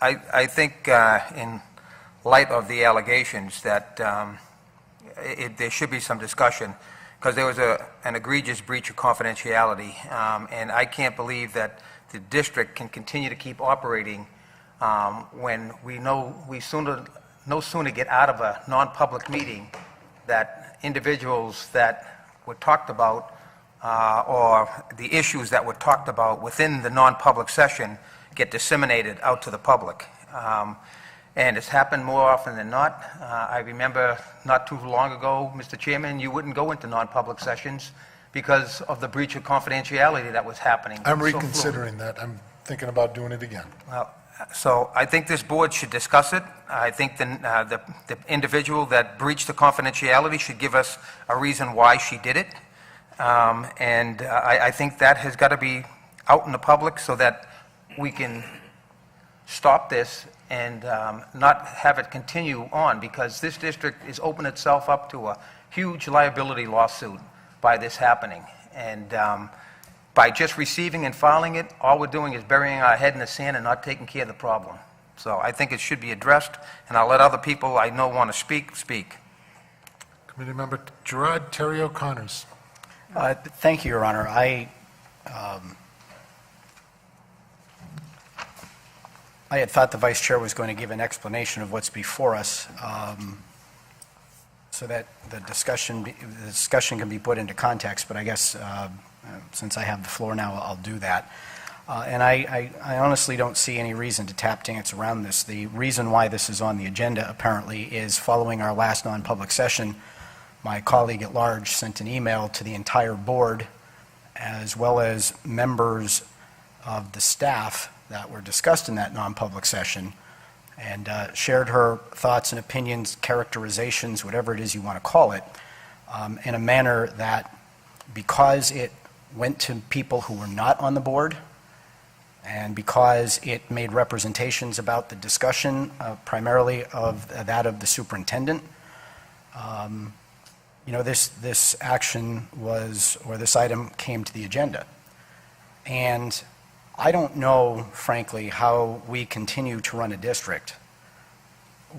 I think in light of the allegations that there should be some discussion, because there was an egregious breach of confidentiality, and I can't believe that the district can continue to keep operating when we know we no sooner get out of a non-public meeting that individuals that were talked about or the issues that were talked about within the non-public session get disseminated out to the public. And it's happened more often than not. I remember not too long ago, Mr. Chairman, you wouldn't go into non-public sessions because of the breach of confidentiality that was happening. I'm reconsidering that. I'm thinking about doing it again. Well, so I think this board should discuss it. I think the individual that breached the confidentiality should give us a reason why she did it. And I think that has got to be out in the public so that we can stop this and not have it continue on, because this district is opening itself up to a huge liability lawsuit by this happening. And by just receiving and filing it, all we're doing is burying our head in the sand and not taking care of the problem. So I think it should be addressed, and I'll let other people I know want to speak. Committee Member Gerard Terry O'Connors. Thank you, Your Honor. I had thought the Vice Chair was going to give an explanation of what's before us so that the discussion can be put into context, but I guess since I have the floor now, I'll do that. And I honestly don't see any reason to tap dance around this. The reason why this is on the agenda, apparently, is following our last non-public session, my colleague at large sent an email to the entire board, as well as members of the staff that were discussed in that non-public session, and shared her thoughts and opinions, characterizations, whatever it is you want to call it, in a manner that, because it went to people who were not on the board, and because it made representations about the discussion, primarily of that of the superintendent, this action was, or this item came to the agenda. And I don't know, frankly, how we continue to run a district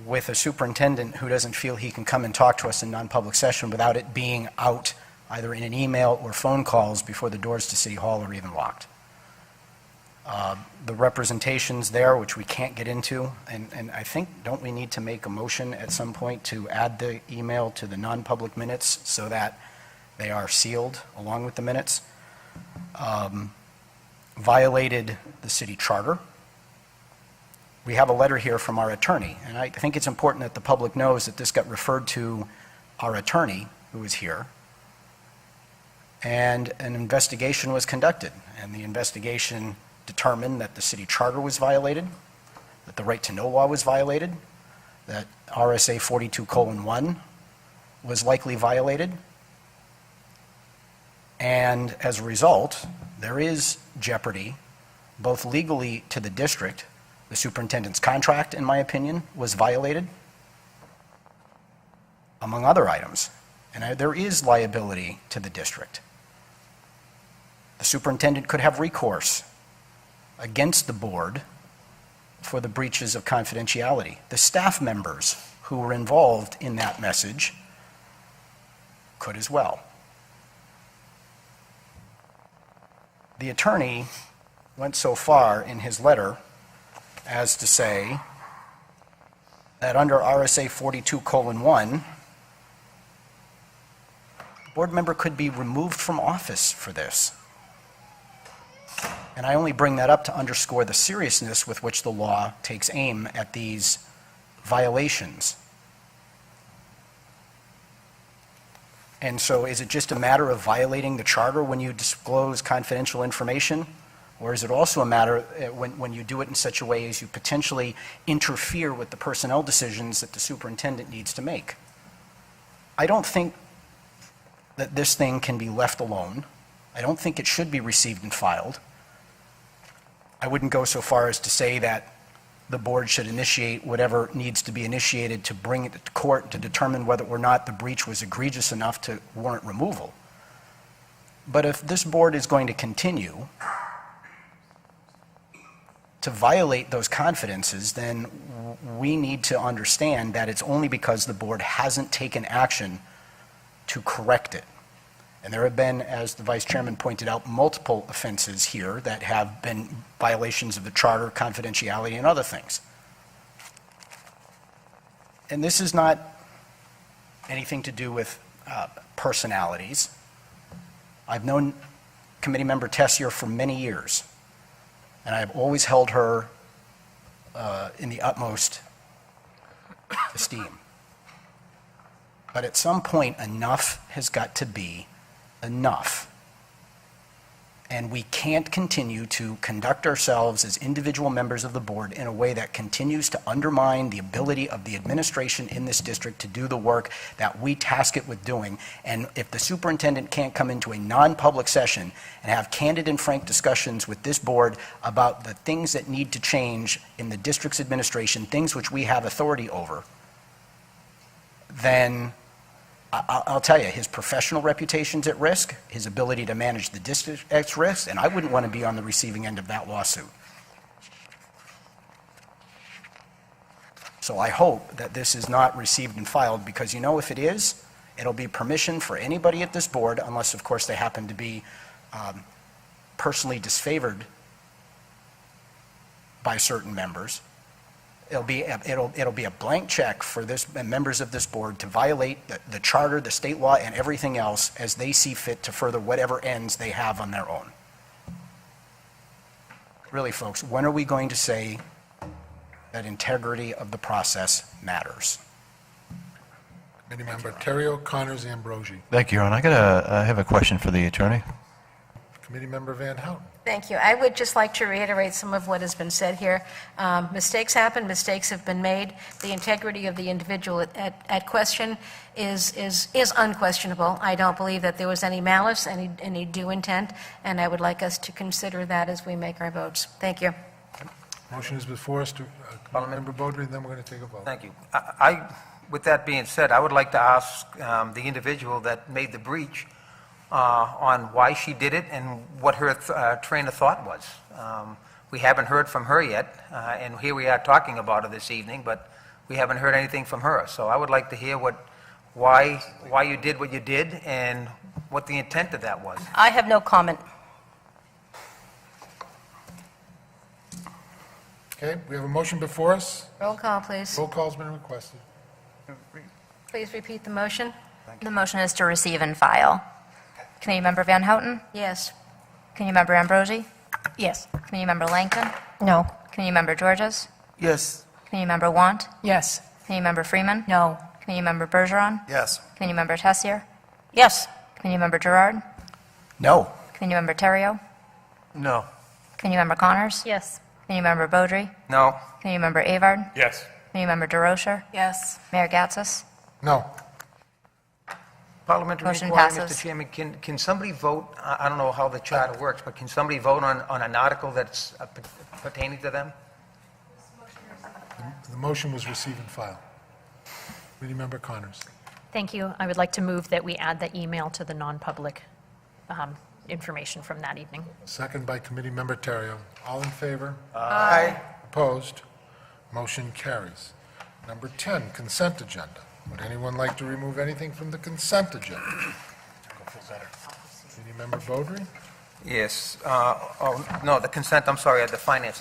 with a superintendent who doesn't feel he can come and talk to us in non-public session without it being out either in an email or phone calls before the doors to City Hall are even locked. The representations there, which we can't get into, and I think, don't we need to make a motion at some point to add the email to the non-public minutes so that they are sealed along with the minutes? Violated the city charter. We have a letter here from our attorney, and I think it's important that the public knows that this got referred to our attorney, who is here, and an investigation was conducted, and the investigation determined that the city charter was violated, that the right to know law was violated, that RSA 42:1 was likely violated, and as a result, there is jeopardy, both legally to the district. The superintendent's contract, in my opinion, was violated, among other items, and there is liability to the district. The superintendent could have recourse against the board for the breaches of confidentiality. The staff members who were involved in that message could as well. The attorney went so far in his letter as to say that under RSA 42:1, a board member could be removed from office for this. And I only bring that up to underscore the seriousness with which the law takes aim at these violations. And so is it just a matter of violating the charter when you disclose confidential information? Or is it also a matter when you do it in such a way as you potentially interfere with the personnel decisions that the superintendent needs to make? I don't think that this thing can be left alone. I don't think it should be received and filed. I wouldn't go so far as to say that the board should initiate whatever needs to be initiated to bring it to court to determine whether or not the breach was egregious enough to warrant removal. But if this board is going to continue to violate those confidences, then we need to understand that it's only because the board hasn't taken action to correct it. And there have been, as the vice chairman pointed out, multiple offenses here that have been violations of the charter, confidentiality, and other things. And this is not anything to do with personalities. I've known Committee Member Tessier for many years, and I've always held her in the utmost esteem. But at some point, enough has got to be enough. And we can't continue to conduct ourselves as individual members of the board in a way that continues to undermine the ability of the administration in this district to do the work that we task it with doing. And if the superintendent can't come into a non-public session and have candid and frank discussions with this board about the things that need to change in the district's administration, things which we have authority over, then I'll tell you, his professional reputation's at risk, his ability to manage the district's at risk, and I wouldn't want to be on the receiving end of that lawsuit. So I hope that this is not received and filed, because if it is, it'll be permission for anybody at this board, unless, of course, they happen to be personally disfavored by certain members. It'll be a blank check for members of this board to violate the charter, the state law, and everything else as they see fit to further whatever ends they have on their own. Really, folks, when are we going to say that integrity of the process matters? Committee Member Terrio, Connors, Ambrosi. Thank you, Your Honor. I have a question for the attorney. Committee Member Van Houten. Thank you. I would just like to reiterate some of what has been said here. Mistakes happen, mistakes have been made. The integrity of the individual at question is unquestionable. I don't believe that there was any malice, any due intent, and I would like us to consider that as we make our votes. Thank you. Motion is before us to Member Beaudry, then we're going to take a vote. Thank you. With that being said, I would like to ask the individual that made the breach on why she did it and what her train of thought was. We haven't heard from her yet, and here we are talking about it this evening, but we haven't heard anything from her. So I would like to hear why you did what you did and what the intent of that was. I have no comment. Okay, we have a motion before us. Roll call, please. Roll call's been requested. Please repeat the motion. The motion is to receive and file. Committee Member Van Houten? Yes. Committee Member Ambrosi? Yes. Committee Member Langton? No. Committee Member Georges? Yes. Committee Member Want? Yes. Committee Member Freeman? No. Committee Member Bergeron? Yes. Committee Member Tessier? Yes. Committee Member Gerard? No. Committee Member Terrio? No. Committee Member Connors? Yes. Committee Member Beaudry? No. Committee Member Avard? Yes. Committee Member DeRocher? Yes. Mayor Gatsis? No. Parliamentary Motion inquiry, passes. Mr. Chairman, can somebody vote, I don't know how the charter works, but can somebody vote on an article that's pertaining to them? The motion was receive and file. Committee Member Connors. Thank you. I would like to move that we add the email to the non-public information from that evening. Second by Committee Member Terrio. All in favor? Aye. Opposed? Motion carries. Number 10, consent agenda. Would anyone like to remove anything from the consent agenda? Committee Member Beaudry? Yes. No, the consent, I'm sorry, the finance agenda.